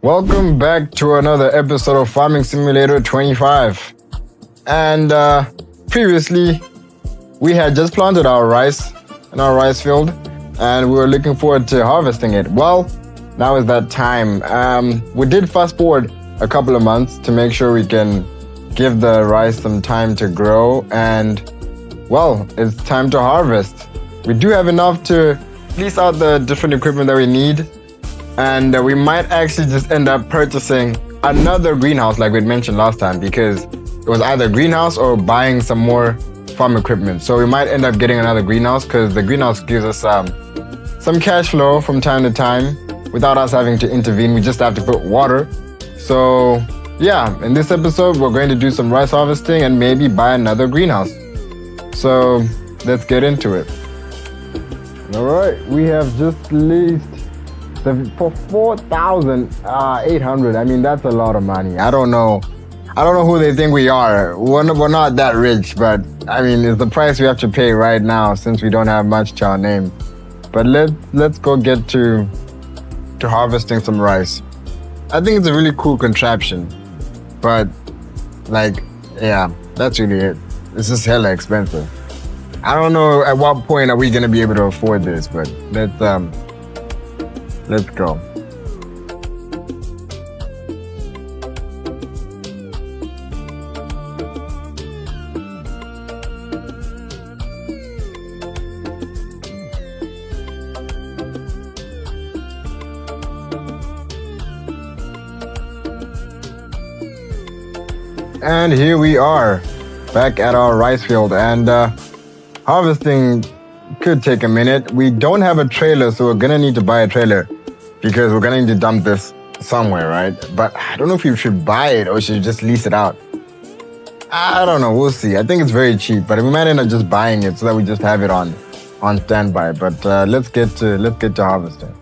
Welcome back to another episode of Farming Simulator 25. And previously, we had just planted our rice in our rice field, and we were looking forward to harvesting it. Well, now is that time. We did fast forward a couple of months to make sure we can give the rice some time to grow, and well, it's time to harvest. We do have enough to lease out the different equipment that we need. And we might actually just end up purchasing another greenhouse like we mentioned last time, because it was either greenhouse or buying some more farm equipment. So we might end up getting another greenhouse because the greenhouse gives us some cash flow from time to time without us having to intervene. We just have to put water. So yeah, in this episode, we're going to do some rice harvesting and maybe buy another greenhouse. So let's get into it. All right, we have just leased for 4,800. I mean, that's a lot of money. I don't know who they think we are. We're not that rich, but I mean, it's the price we have to pay right now since we don't have much to our name. But let's go get to harvesting some rice. I think it's a really cool contraption, but like, yeah, that's really it. It's just hella expensive. I don't know at what point are we gonna be able to afford this, but let's go. And here we are, back at our rice field, and harvesting could take a minute. We don't have a trailer, so we're gonna need to buy a trailer because we're gonna need to dump this somewhere, right? But I don't know if you should buy it or should just lease it out. I don't know, we'll see. I think it's very cheap, but we might end up just buying it so that we just have it on standby. But let's get to harvesting.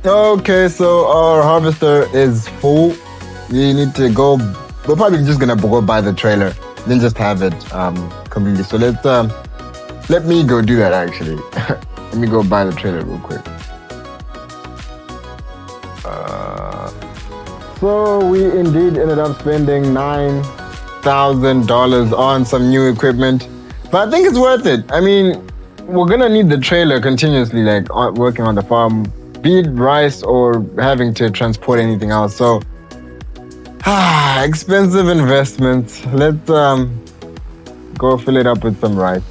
Okay, so our harvester is full. We need to go. We're probably just gonna go buy the trailer, then just have it completely. So let me go do that actually. Let me go buy the trailer real quick. So we indeed ended up spending $9,000 on some new equipment, but I think it's worth it. I mean, we're gonna need the trailer continuously, like working on the farm, be it rice or having to transport anything else. So, expensive investments. Let's go fill it up with some rice.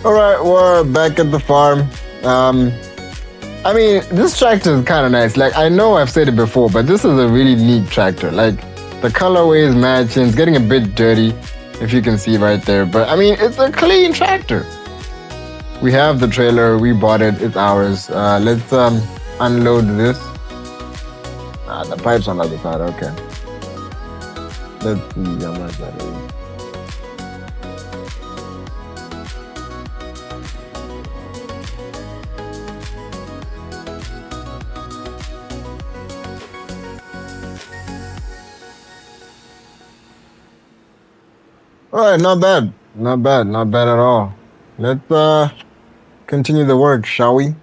All right, we're back at the farm. I mean, this tractor is kind of nice. Like, I know I've said it before, but this is a really neat tractor. Like, the colorway is matching. It's getting a bit dirty, if you can see right there. But, I mean, it's a clean tractor. We have the trailer. We bought it. It's ours. Let's unload this. The pipe's on the other side. Okay. Let's see how much that is. All right, not bad. Not bad. Not bad at all. Let's continue the work, shall we?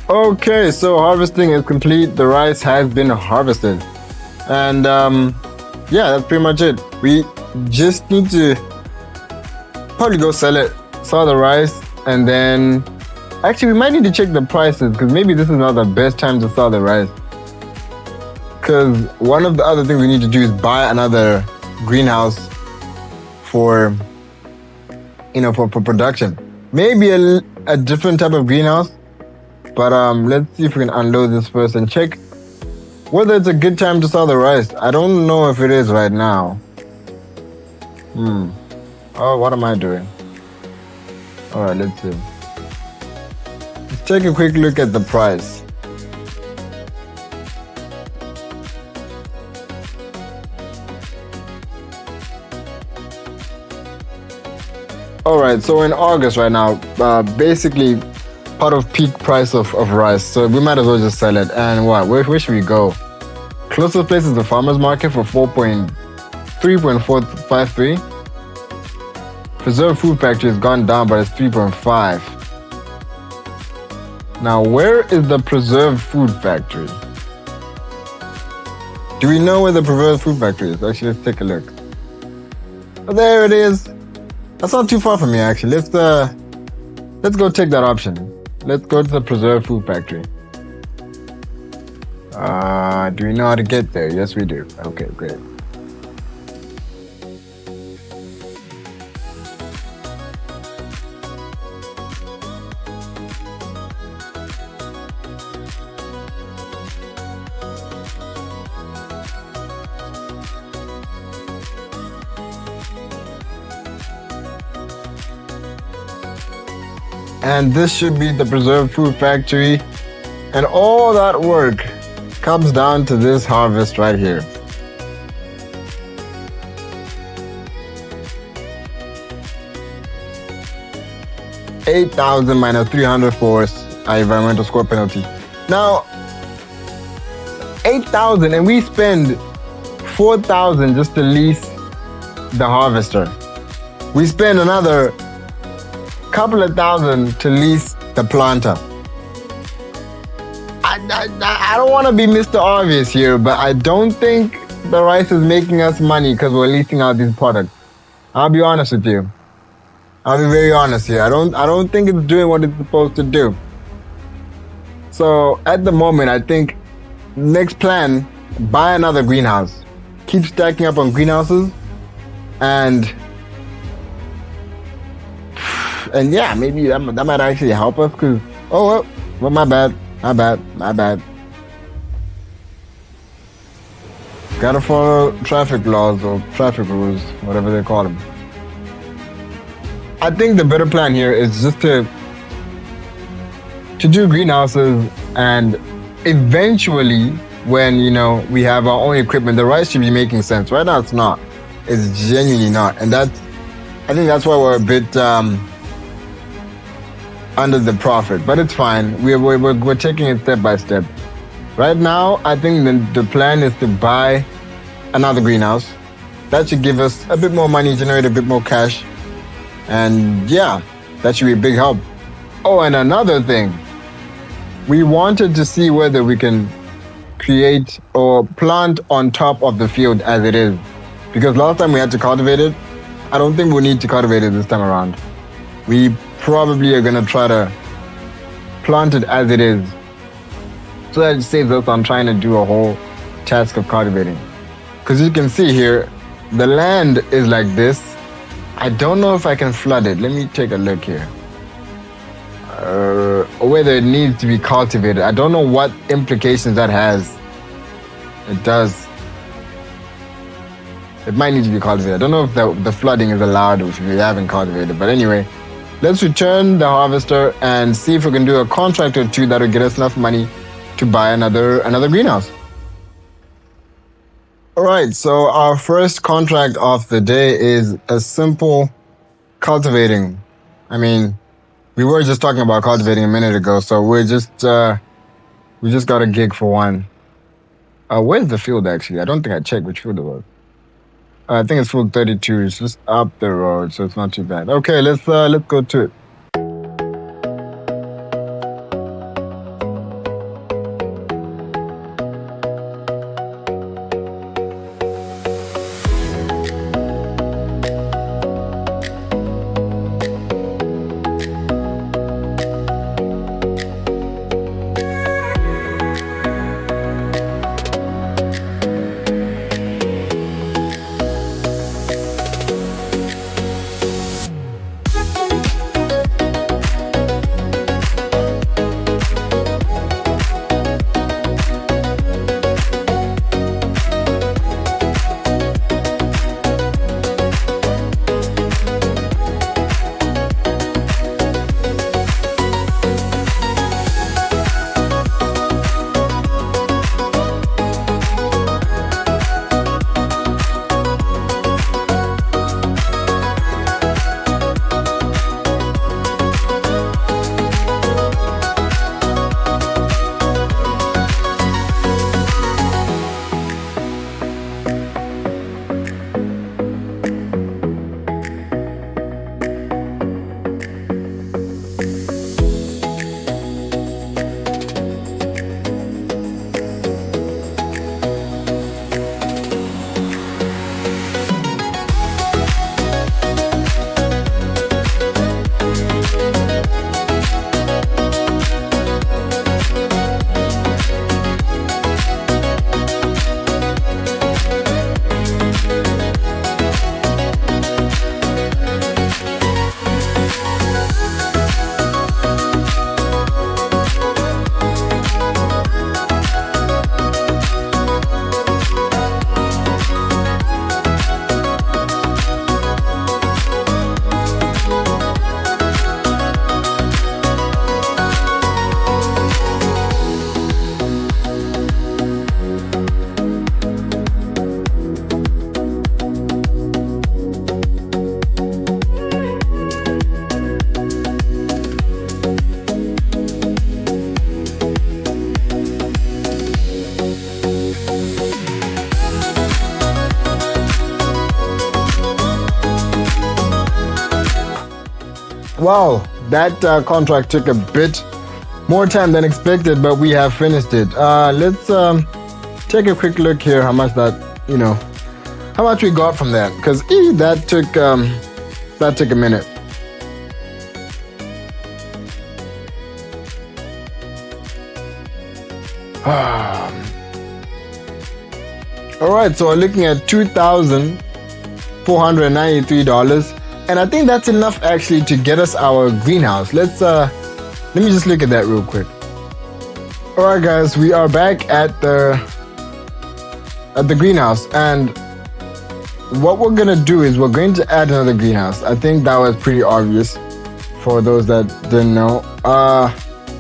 Okay, so harvesting is complete. The rice has been harvested. And yeah, that's pretty much it. We just need to probably go sell the rice, and then actually we might need to check the prices, because maybe this is not the best time to sell the rice. Because one of the other things we need to do is buy another greenhouse for, for production. Maybe a different type of greenhouse. But let's see if we can unload this first and check whether it's a good time to sell the rice. I don't know if it is right now. Oh, what am I doing? All right, let's see. Let's take a quick look at the price. All right, so in August right now, basically part of peak price of rice, so we might as well just sell it. And where should we go? Closest place is the farmer's market for 3.453. Preserved food factory has gone down, but it's 3.5. Now, where is the preserved food factory? Do we know where the preserved food factory is? Actually, let's take a look. Oh, there it is. That's not too far from me, actually. Let's go take that option. Let's go to the preserved food factory. Do we know how to get there? Yes, we do. Okay, great. And this should be the preserved food factory. And all that work comes down to this harvest right here. $8,000 minus 300 for environmental score penalty. Now, 8,000, and we spend 4,000 just to lease the harvester. We spend another couple of thousand to lease the planter. I don't want to be Mr. Obvious here, but I don't think the rice is making us money because we're leasing out these products. I'll be honest with you. I'll be very honest here. I don't think it's doing what it's supposed to do. So at the moment, I think next plan, buy another greenhouse. Keep stacking up on greenhouses, and yeah, maybe that might actually help us, because, well, my bad. Gotta follow traffic laws or traffic rules, whatever they call them. I think the better plan here is just to do greenhouses, and eventually when, we have our own equipment, the rice should be making sense. Right now it's not. It's genuinely not. And I think that's why we're a bit under the profit, but it's fine. We're taking it step by step. Right now, I think the plan is to buy another greenhouse. That should give us a bit more money, generate a bit more cash. And yeah, that should be a big help. Oh, and another thing. We wanted to see whether we can create or plant on top of the field as it is. Because last time we had to cultivate it. I don't think we need to cultivate it this time around. We probably are going to try to plant it as it is. So that it saves us on trying to do a whole task of cultivating. Because you can see here, the land is like this. I don't know if I can flood it. Let me take a look here. Whether it needs to be cultivated. I don't know what implications that has. It does. It might need to be cultivated. I don't know if the flooding is allowed if we haven't cultivated. But anyway, let's return the harvester and see if we can do a contract or two that will get us enough money to buy another greenhouse. All right, so our first contract of the day is a simple cultivating. I mean, we were just talking about cultivating a minute ago, so we just got a gig for one. Where's the field actually? I don't think I checked which field it was. I think it's field 32. It's just up the road, so it's not too bad. Okay, let's go to it. Wow, that contract took a bit more time than expected, but we have finished it. Let's take a quick look here. How much how much we got from that? Because that took a minute. All right, so we're looking at $2,493. And I think that's enough actually to get us our greenhouse. Let me just look at that real quick. All right, guys, we are back at the greenhouse, and what we're gonna do is we're going to add another greenhouse. I think that was pretty obvious for those that didn't know.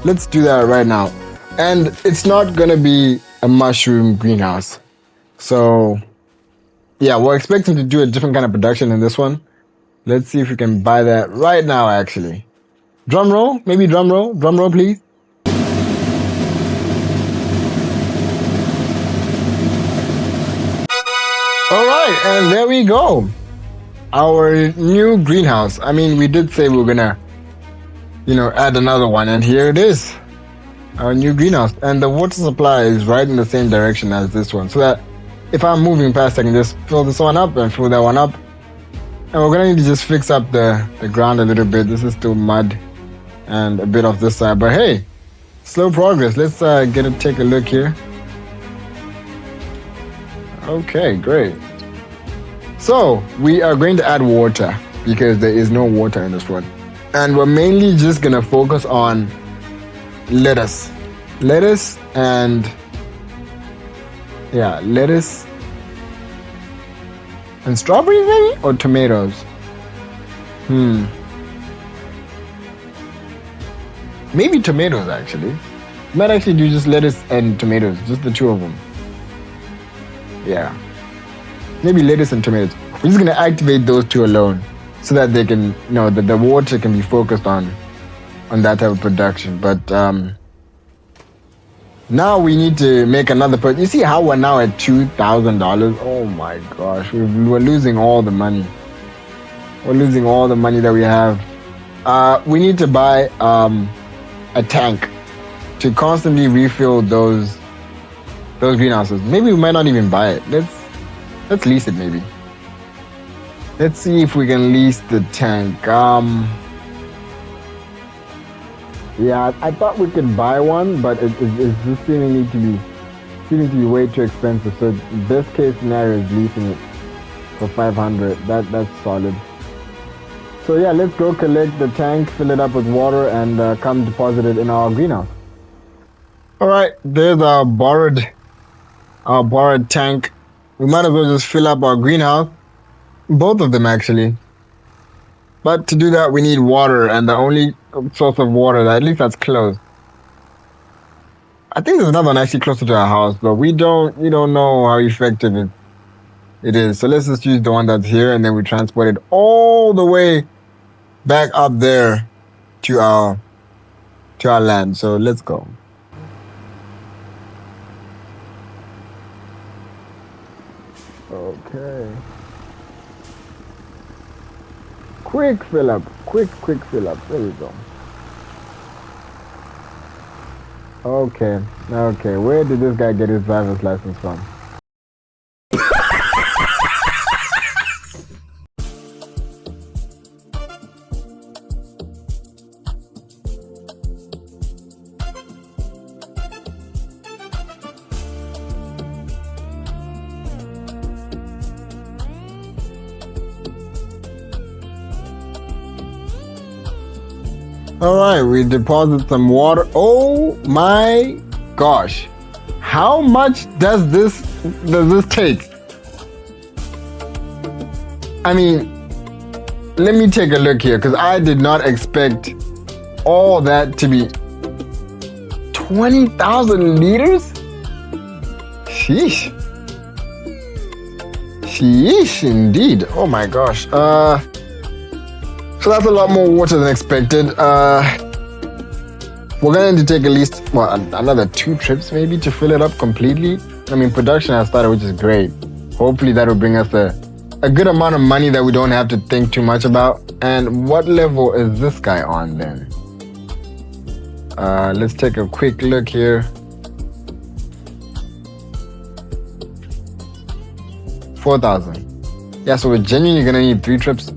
Let's do that right now. And it's not gonna be a mushroom greenhouse. So yeah, we're expecting to do a different kind of production in this one. Let's see if we can buy that right now, actually. Drum roll, maybe drum roll, please. All right, and there we go. Our new greenhouse. I mean, we did say we were gonna, add another one, and here it is. Our new greenhouse. And the water supply is right in the same direction as this one. So that if I'm moving past, I can just fill this one up and fill that one up. And we're gonna need to just fix up the ground a little bit. This is still mud and a bit off this side. But hey, slow progress. Let's take a look here. Okay, great. So we are going to add water because there is no water in this one. And we're mainly just gonna focus on lettuce and strawberries maybe, or tomatoes. Maybe tomatoes actually. Might actually do just lettuce and tomatoes, just the two of them. Yeah, maybe lettuce and tomatoes. We're just gonna activate those two alone, so that they can, the water can be focused on that type of production. But now we need to make another purchase. You see how we're now at $2,000? Oh my gosh, we're losing all the money. We're losing all the money that we have. We need to buy a tank to constantly refill those greenhouses. Maybe we might not even buy it. Let's lease it maybe. Let's see if we can lease the tank. Yeah, I thought we could buy one, but it's just seeming to be way too expensive. So best case scenario is leasing it for 500. That's solid. So yeah, let's go collect the tank, fill it up with water, and come deposit it in our greenhouse. All right, there's our borrowed tank. We might as well just fill up our greenhouse, both of them actually. But to do that, we need water, and the only source of water, at least that's close. I think there's another one actually closer to our house, but we don't know how effective it is. So let's just use the one that's here, and then we transport it all the way back up there to our land. So let's go. Okay. Quick fill up. Quick fill up. There we go. Okay. Where did this guy get his driver's license from? Alright, we deposit some water. Oh my gosh. How much does this take? I mean, let me take a look here, because I did not expect all that to be 20,000 liters? Sheesh. Sheesh indeed. Oh my gosh. So that's a lot more water than expected. We're going to take at least another 2 trips maybe to fill it up completely. I mean, production has started, which is great. Hopefully that will bring us a good amount of money that we don't have to think too much about. And what level is this guy on then? Let's take a quick look here. 4,000. Yeah, so we're genuinely going to need 3 trips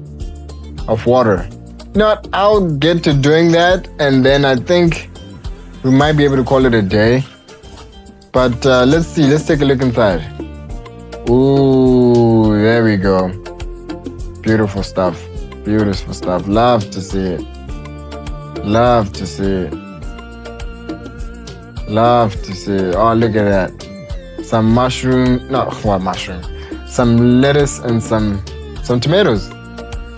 of water. You know what? I'll get to doing that, and then I think we might be able to call it a day. But let's see. Let's take a look inside. Ooh, there we go. Beautiful stuff. Beautiful stuff. Love to see it. Love to see it. Love to see it. Oh, look at that. Some mushroom. No, what mushroom? Some lettuce and some tomatoes.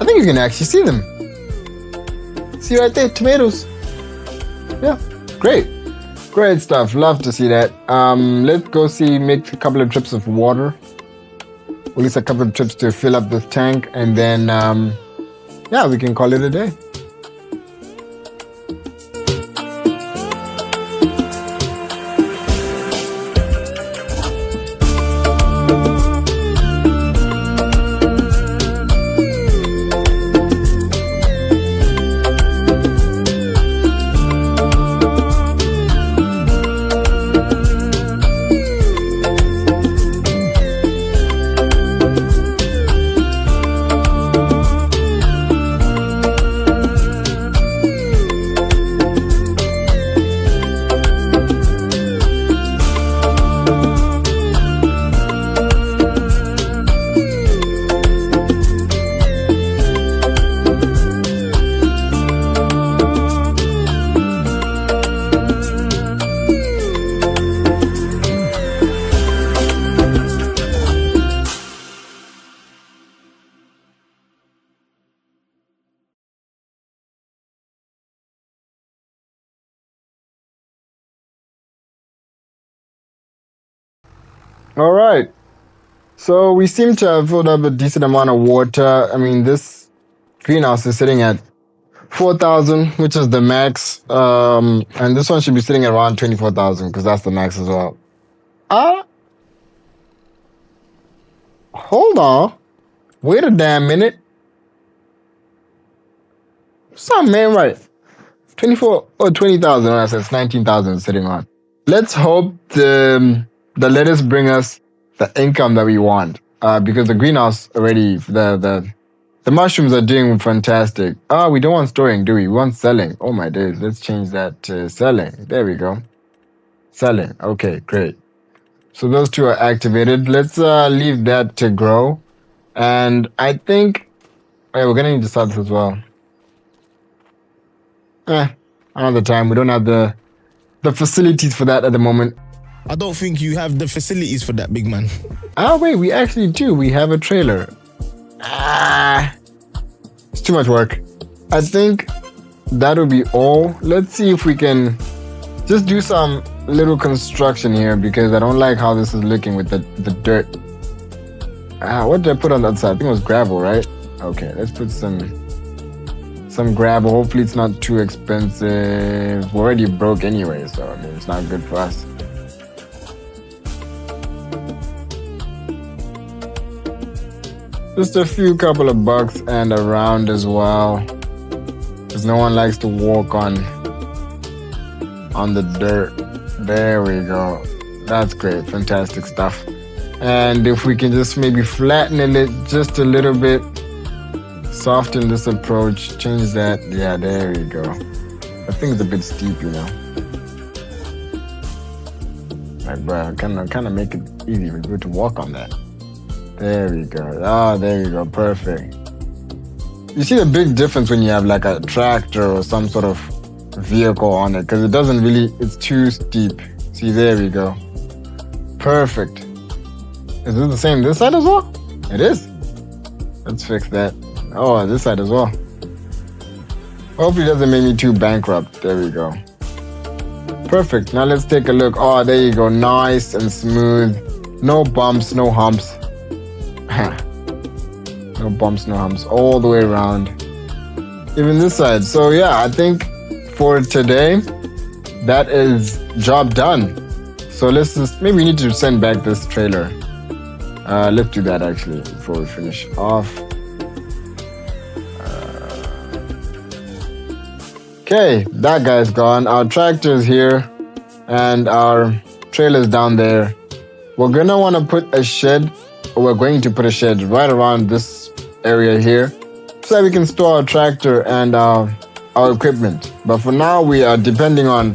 I think you can actually see them. See right there, tomatoes. Yeah, great. Great stuff. Love to see that. Let's go make a couple of trips of water. At least a couple of trips to fill up this tank, and then, yeah, we can call it a day. All right. So we seem to have filled up a decent amount of water. I mean, this greenhouse is sitting at 4,000, which is the max. And this one should be sitting at around 24,000 because that's the max as well. Hold on. Wait a damn minute. Some man, right? 24 or 20,000. I said it's 19,000 sitting on. Let's hope the lettuce bring us the income that we want. Because the greenhouse already, the mushrooms are doing fantastic. We don't want storing, do we? We want selling. Oh my days. Let's change that to selling. There we go. Selling. Okay, great. So those two are activated. Let's leave that to grow. And I think we're gonna need to start this as well. Another time. We don't have the facilities for that at the moment. I don't think you have the facilities for that, big man. Wait, we actually do. We have a trailer. It's too much work. I think that'll be all. Let's see if we can just do some little construction here because I don't like how this is looking with the dirt. What did I put on the other side? I think it was gravel, right? Okay, let's put some gravel. Hopefully it's not too expensive. We're already broke anyway, so I mean it's not good for us. Just a few couple of bucks and around as well. Because no one likes to walk on the dirt. There we go. That's great. Fantastic stuff. And if we can just maybe flatten it just a little bit, soften this approach, change that. Yeah, there we go. I think it's a bit steep, you know. Like, bro, kind of make it easy for you to walk on that. There we go. There you go. Perfect. You see the big difference when you have like a tractor or some sort of vehicle on it because it doesn't really, it's too steep. See, there we go. Perfect. Is it the same this side as well? It is. Let's fix that. Oh, this side as well. Hopefully it doesn't make me too bankrupt. There we go. Perfect. Now let's take a look. Oh, there you go. Nice and smooth. No bumps, no humps. No bumps, no humps. All the way around. Even this side. So yeah, I think for today, that is job done. So let's just, maybe we need to send back this trailer. Let's do that actually before we finish off. Okay, that guy's gone. Our tractor's here and our trailer's down there. We're gonna want to put a shed, or we're going to put a shed right around this area here so that we can store our tractor and our equipment. But for now, we are depending on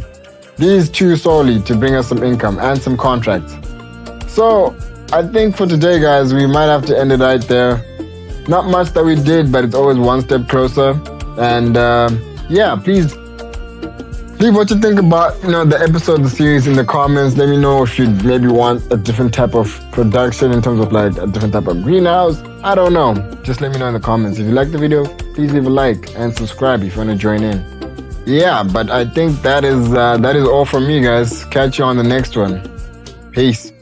these two solely to bring us some income and some contracts. So I think for today, guys, we might have to end it right there. Not much that we did, but it's always one step closer. And yeah, please leave what you think about the episode, the series in the comments. Let me know if you maybe want a different type of production in terms of like a different type of greenhouse. I don't know. Just let me know in the comments. If you like the video, please leave a like and subscribe if you want to join in. Yeah, but I think that is all from me, guys. Catch you on the next one. Peace.